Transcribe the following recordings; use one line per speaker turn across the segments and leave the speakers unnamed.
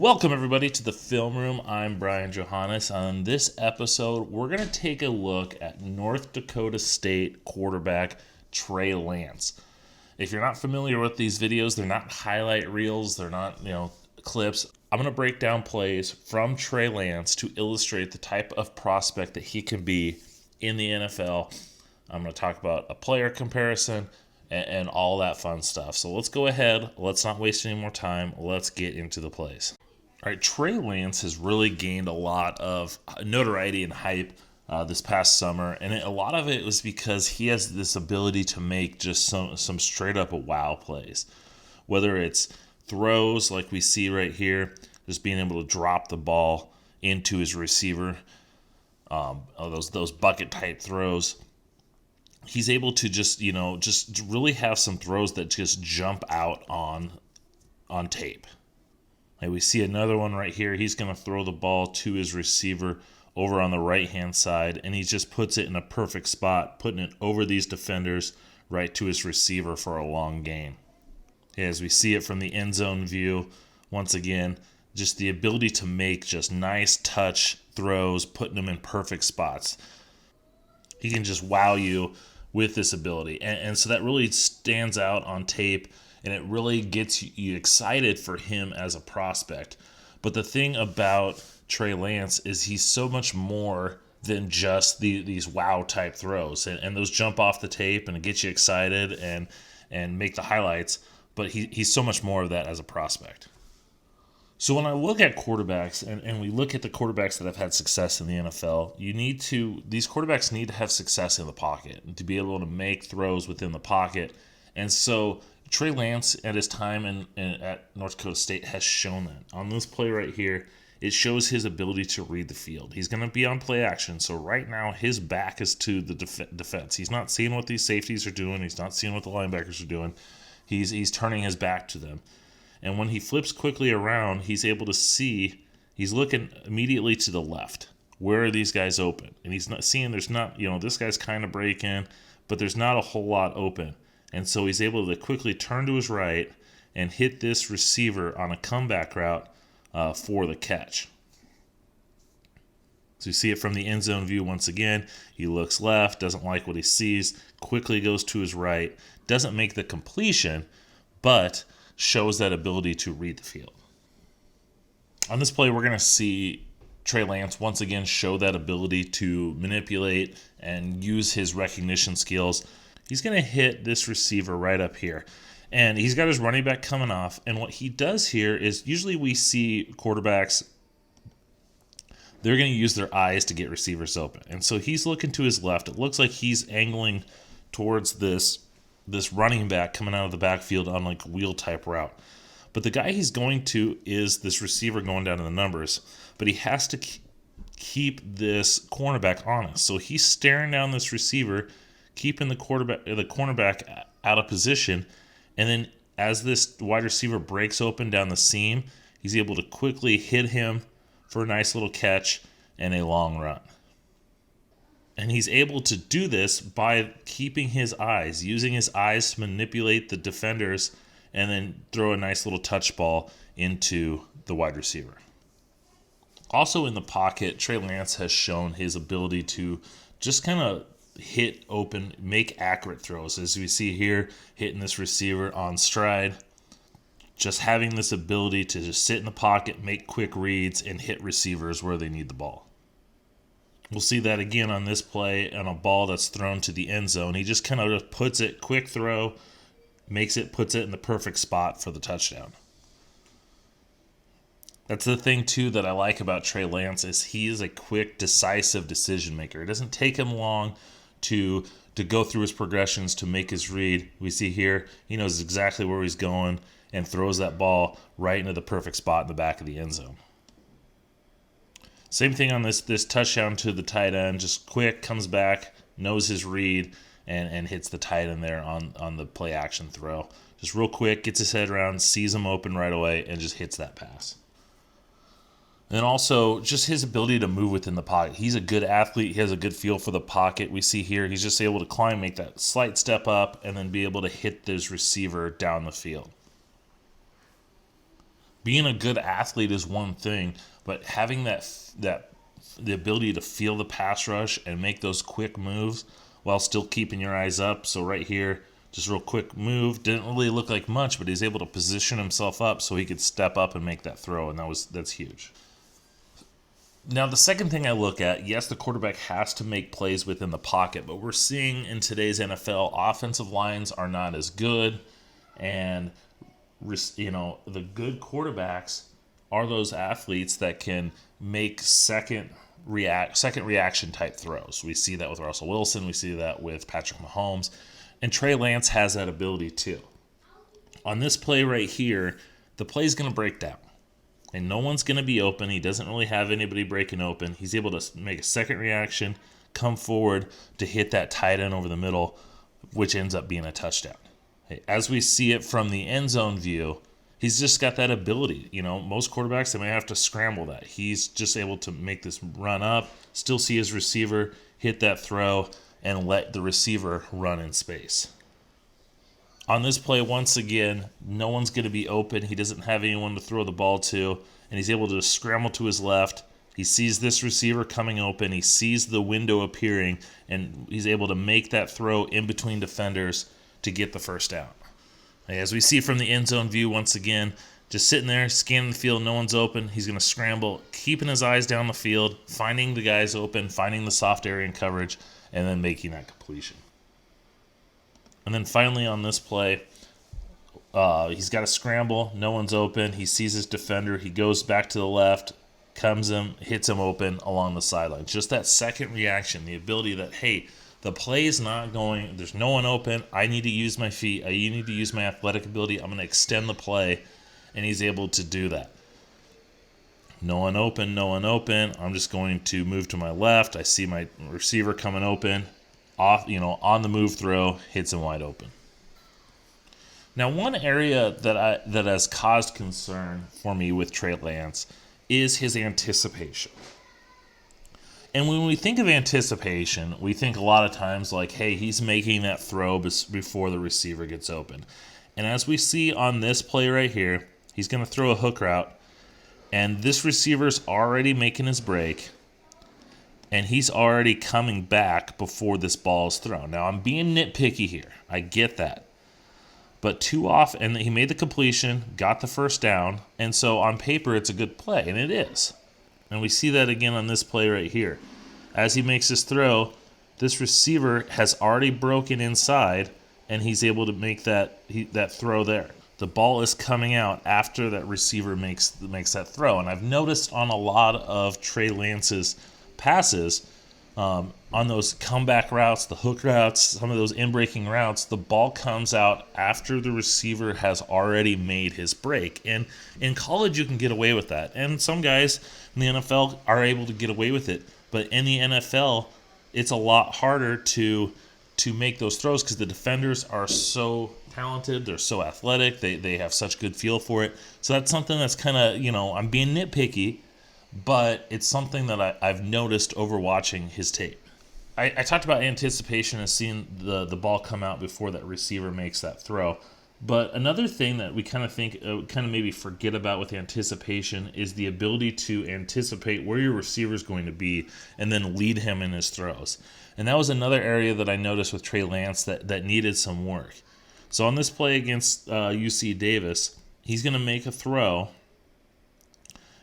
Welcome, everybody, to the Film Room. I'm Brian Johannes. On this episode, we're going to take a look at North Dakota State quarterback Trey Lance. If you're not familiar with these videos, they're not highlight reels, they're not, clips. I'm going to break down plays from Trey Lance to illustrate the type of prospect that he can be in the NFL. I'm going to talk about a player comparison and all that fun stuff. So let's go ahead. Let's not waste any more time. Let's get into the plays. All right, Trey Lance has really gained a lot of notoriety and hype this past summer, and a lot of it was because he has this ability to make just some straight up wow plays. Whether it's throws like we see right here, just being able to drop the ball into his receiver, those bucket type throws. He's able to just really have some throws that just jump out on tape. Like we see another one right here. He's going to throw the ball to his receiver over on the right-hand side, and he just puts it in a perfect spot, putting it over these defenders right to his receiver for a long gain. As we see it from the end zone view, once again, just the ability to make just nice touch throws, putting them in perfect spots. He can just wow you with this ability. And so that really stands out on tape, and it really gets you excited for him as a prospect. But the thing about Trey Lance is he's so much more than just these wow type throws. And those jump off the tape and get you excited and make the highlights. But he's so much more of that as a prospect. So when I look at quarterbacks and we look at the quarterbacks that have had success in the NFL, these quarterbacks need to have success in the pocket to be able to make throws within the pocket. And so Trey Lance at his time at North Dakota State has shown that. On this play right here, it shows his ability to read the field. He's going to be on play action, so right now his back is to the defense. He's not seeing what these safeties are doing. He's not seeing what the linebackers are doing. He's turning his back to them. And when he flips quickly around, he's able to see, he's looking immediately to the left. Where are these guys open? And he's not seeing this guy's kind of breaking, but there's not a whole lot open. And so he's able to quickly turn to his right and hit this receiver on a comeback route for the catch. So you see it from the end zone view once again. He looks left, doesn't like what he sees, quickly goes to his right, doesn't make the completion, but shows that ability to read the field. On this play, we're going to see Trey Lance once again show that ability to manipulate and use his recognition skills. He's going to hit this receiver right up here. And he's got his running back coming off. And what he does here is usually we see quarterbacks, they're going to use their eyes to get receivers open. And so he's looking to his left. It looks like he's angling towards this running back coming out of the backfield on like a wheel type route. But the guy he's going to is this receiver going down in the numbers. But he has to keep this cornerback honest. So he's staring down this receiver, keeping the cornerback out of position. And then as this wide receiver breaks open down the seam, he's able to quickly hit him for a nice little catch and a long run. And he's able to do this by keeping his eyes, using his eyes to manipulate the defenders and then throw a nice little touch ball into the wide receiver. Also in the pocket, Trey Lance has shown his ability to just kind of hit open, make accurate throws. As we see here, hitting this receiver on stride, just having this ability to just sit in the pocket, make quick reads, and hit receivers where they need the ball. We'll see that again on this play on a ball that's thrown to the end zone. He just kind of just puts it, quick throw, puts it in the perfect spot for the touchdown. That's the thing, too, that I like about Trey Lance is he is a quick, decisive decision maker. It doesn't take him long to go through his progressions to make his read. We see here, he knows exactly where he's going and throws that ball right into the perfect spot in the back of the end zone. Same thing on this touchdown to the tight end. Just quick, comes back, knows his read, and hits the tight end there on the play action throw. Just real quick, gets his head around, sees him open right away, and just hits that pass. And also, just his ability to move within the pocket. He's a good athlete. He has a good feel for the pocket. We see here he's just able to climb, make that slight step up, and then be able to hit this receiver down the field. being a good athlete is one thing, but having the ability to feel the pass rush and make those quick moves while still keeping your eyes up. So right here, just real quick move. Didn't really look like much, but he's able to position himself up so he could step up and make that throw, and that's huge. Now, the second thing I look at, yes, the quarterback has to make plays within the pocket, but we're seeing in today's NFL, offensive lines are not as good, and the good quarterbacks are those athletes that can make second reaction type throws. We see that with Russell Wilson. We see that with Patrick Mahomes. And Trey Lance has that ability too. On this play right here, the play's going to break down. And no one's going to be open. He doesn't really have anybody breaking open. He's able to make a second reaction, come forward to hit that tight end over the middle, which ends up being a touchdown. As we see it from the end zone view, he's just got that ability. Most quarterbacks, they may have to scramble that. He's just able to make this run up, still see his receiver, hit that throw, and let the receiver run in space. On this play, once again, no one's going to be open. He doesn't have anyone to throw the ball to, and he's able to scramble to his left. He sees this receiver coming open. He sees the window appearing, and he's able to make that throw in between defenders to get the first down. As we see from the end zone view, once again, just sitting there, scanning the field, no one's open. He's going to scramble, keeping his eyes down the field, finding the guys open, finding the soft area in coverage, and then making that completion. And then finally on this play, he's got a scramble. No one's open. He sees his defender. He goes back to the left, hits him open along the sideline. Just that second reaction, the ability that, hey, the play's not going, there's no one open. I need to use my feet. I need to use my athletic ability. I'm going to extend the play, and he's able to do that. No one open. I'm just going to move to my left. I see my receiver coming open. On the move throw, hits him wide open. Now, one area that has caused concern for me with Trey Lance is his anticipation. And when we think of anticipation, we think a lot of times like, hey, he's making that throw before the receiver gets open. And as we see on this play right here, he's going to throw a hook route, and this receiver's already making his break, and he's already coming back before this ball is thrown. Now, I'm being nitpicky here. I get that. But too often, and he made the completion, got the first down, and so on paper, it's a good play, and it is. And we see that again on this play right here. As he makes his throw, this receiver has already broken inside, and he's able to make that throw there. The ball is coming out after that receiver makes that throw. And I've noticed on a lot of Trey Lance's passes, on those comeback routes, the hook routes, some of those in-breaking routes, the ball comes out after the receiver has already made his break. And in college, you can get away with that. And some guys in the NFL are able to get away with it. But in the NFL, it's a lot harder to make those throws because the defenders are so talented. They're so athletic. They have such good feel for it. So that's something that's kind of, I'm being nitpicky, but it's something that I've noticed over watching his tape. I talked about anticipation and seeing the ball come out before that receiver makes that throw. But another thing that we kind of maybe forget about with anticipation is the ability to anticipate where your receiver is going to be and then lead him in his throws. And that was another area that I noticed with Trey Lance that needed some work. So on this play against UC Davis, he's going to make a throw,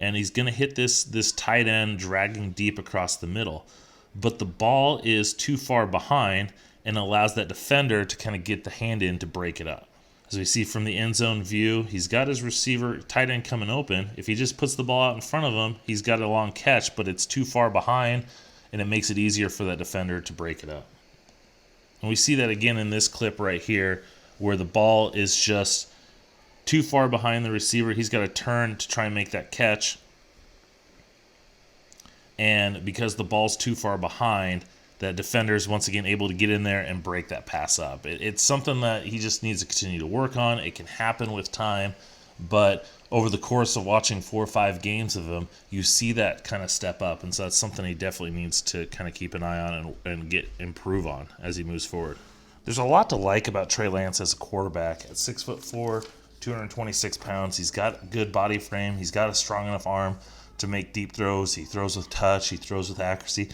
and he's going to hit this tight end dragging deep across the middle. But the ball is too far behind and allows that defender to kind of get the hand in to break it up. As we see from the end zone view, he's got his receiver tight end coming open. If he just puts the ball out in front of him, he's got a long catch, but it's too far behind, and it makes it easier for that defender to break it up. And we see that again in this clip right here, where the ball is just too far behind the receiver. He's got to turn to try and make that catch. And because the ball's too far behind, that defender's once again able to get in there and break that pass up. It's something that he just needs to continue to work on. It can happen with time, but over the course of watching 4 or 5 games of him, you see that kind of step up. And so that's something he definitely needs to kind of keep an eye on and improve on as he moves forward. There's a lot to like about Trey Lance as a quarterback. At 6'4", 226 pounds. He's got a good body frame. He's got a strong enough arm to make deep throws. He throws with touch. He throws with accuracy.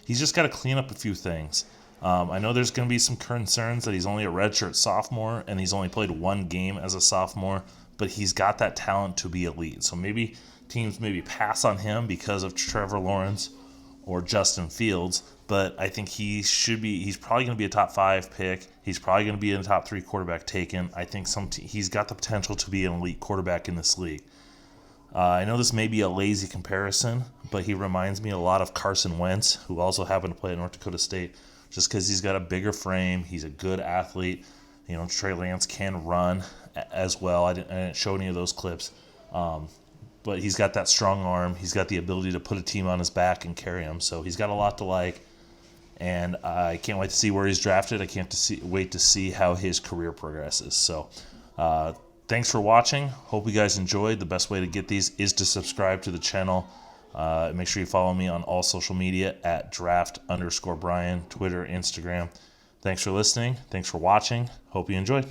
He's just got to clean up a few things. I know there's going to be some concerns that he's only a redshirt sophomore and he's only played one game as a sophomore, but he's got that talent to be elite. So maybe teams pass on him because of Trevor Lawrence or Justin Fields, but I think he's probably going to be a top 5 pick. He's probably going to be in the top 3 quarterback taken. I think he's got the potential to be an elite quarterback in this league. I know this may be a lazy comparison, but he reminds me a lot of Carson Wentz, who also happened to play at North Dakota State, just because he's got a bigger frame. He's a good athlete. Trey Lance can run as well. I didn't show any of those clips. But he's got that strong arm. He's got the ability to put a team on his back and carry him. So he's got a lot to like. And I can't wait to see where he's drafted. I can't wait to see how his career progresses. So thanks for watching. Hope you guys enjoyed. The best way to get these is to subscribe to the channel. Make sure you follow me on all social media at draft_Brian, Twitter, Instagram. Thanks for listening. Thanks for watching. Hope you enjoyed.